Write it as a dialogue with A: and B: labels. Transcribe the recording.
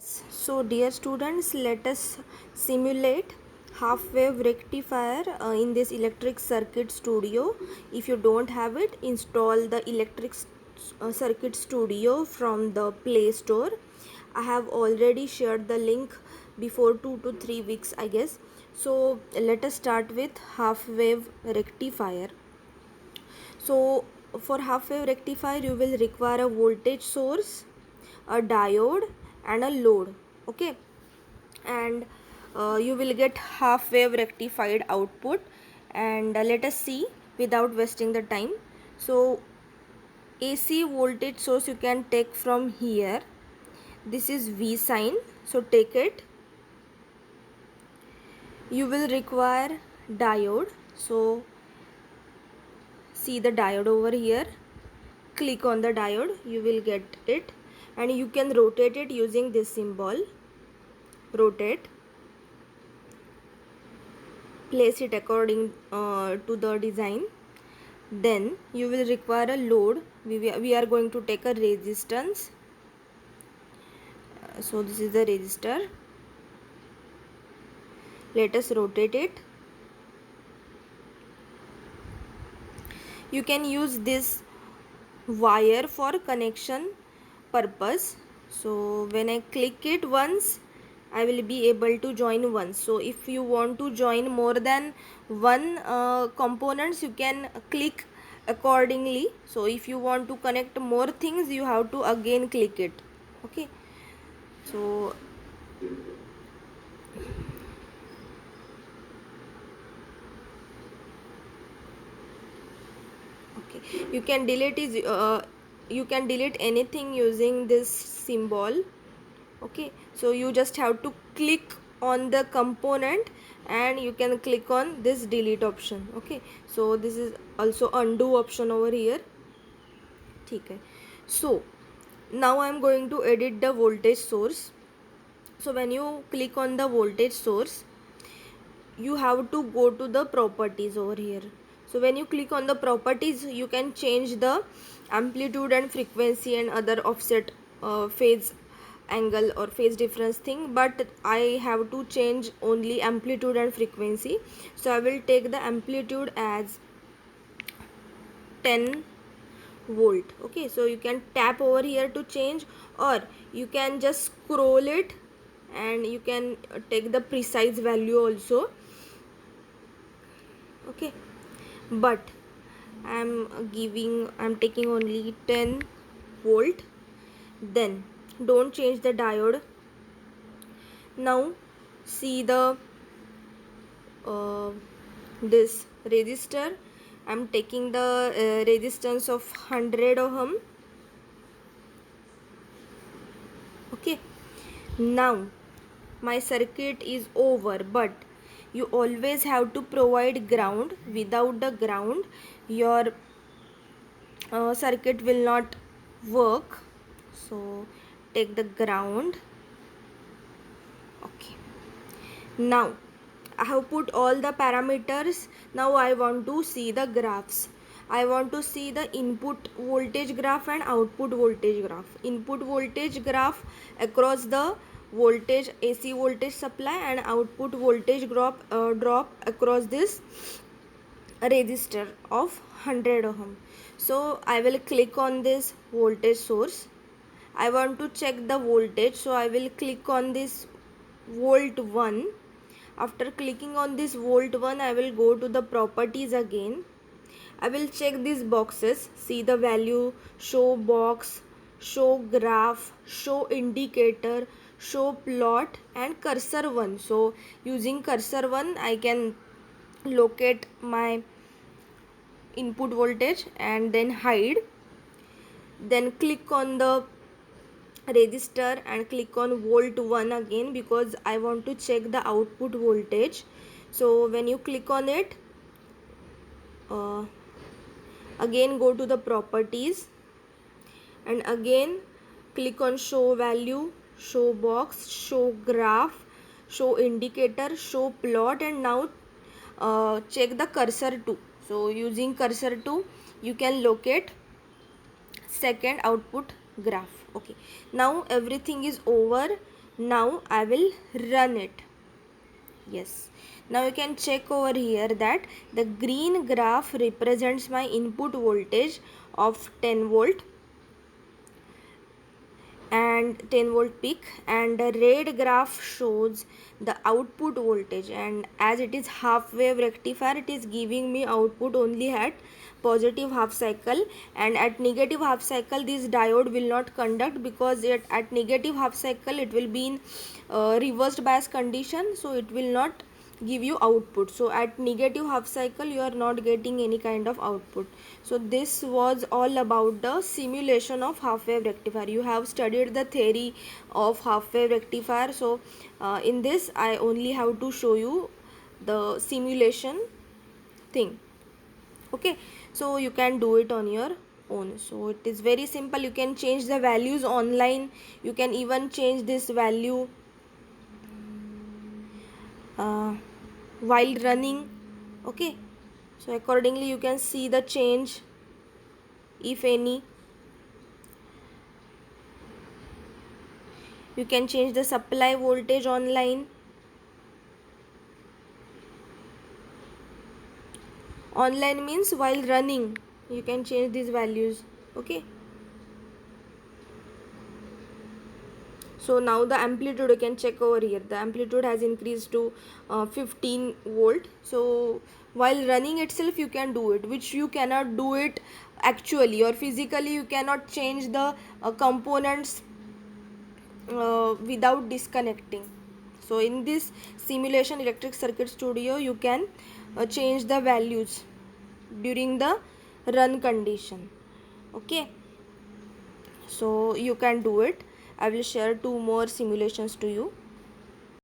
A: So dear students, let us simulate half wave rectifier in this electric circuit studio. If you don't have it, install the electric circuit studio from the Play Store. I have already shared the link before 2 to 3 weeks, I guess. So let us start with half wave rectifier. So for half wave rectifier you will require a voltage source, a diode and a load. Okay, and you will get half wave rectified output. And let us see without wasting the time. So AC voltage source you can take from here. This is V sign, so take it. You will require diode, so see the diode over here, click on the diode, you will get it, and you can rotate it using this symbol. Rotate, place it according to the design. Then you will require a load. We are going to take a resistance. So this is the resistor. Let us rotate it. You can use this wire for connection purpose. So when I click it once, I will be able to join one. So if you want to join more than one components, you can click accordingly. So if you want to connect more things, you have to again click it. Okay, so okay, you can delete anything using this symbol. Okay, so you just have to click on the component and you can click on this delete option. Okay, so this is also undo option over here. Okay, so now I am going to edit the voltage source. So when you click on the voltage source, you have to go to the properties over here. So when you click on the properties, you can change the amplitude and frequency and other offset, phase angle or phase difference thing, but I have to change only amplitude and frequency. So I will take the amplitude as 10 volt. Okay, so you can tap over here to change, or you can just scroll it and you can take the precise value also. Okay, but I'm taking only 10 volt. Then don't change the diode. Now see the this resistor. I'm taking the resistance of 100 ohm. Okay, now my circuit is over, but you always have to provide ground. Without the ground, your circuit will not work. So take the ground. Okay, now I have put all the parameters. Now I want to see the graphs. I want to see the input voltage graph and output voltage graph. Input voltage graph across the voltage, AC voltage supply, and output voltage drop across this resistor of 100 ohm. So I will click on this voltage source. I want to check the voltage, so I will click on this volt 1. After clicking on this volt 1, I will go to the properties again. I will check these boxes, see the value, show box, show graph, show indicator, show plot, and cursor 1. So using cursor 1, I can locate my input voltage and then hide. Then click on the resistor and click on volt 1 again, because I want to check the output voltage. So when you click on it, again go to the properties and again click on show value, show box, show graph, show indicator, show plot, and now check the cursor 2. So using cursor 2, you can locate second output graph. Okay, now everything is over. Now I will run it. Yes. Now you can check over here that the green graph represents my input voltage of 10 volt and 10 volt peak, and the red graph shows the output voltage, and as it is half wave rectifier, it is giving me output only at positive half cycle, and at negative half cycle this diode will not conduct, because at negative half cycle it will be in reversed bias condition, so it will not give you output. So at negative half cycle you are not getting any kind of output. So this was all about the simulation of half wave rectifier. You have studied the theory of half wave rectifier, so in this I only have to show you the simulation thing. Okay, so you can do it on your own. So it is very simple. You can change the values online. You can even change this value while running. Okay, so accordingly you can see the change, if any. You can change the supply voltage online. Online means while running you can change these values. Okay, so now the amplitude you can check over here. The amplitude has increased to 15 volt. So while running itself you can do it, which you cannot do it actually, or physically you cannot change the components without disconnecting. So in this simulation electric circuit studio you can change the values during the run condition. Okay, so you can do it. I will share two more simulations to you.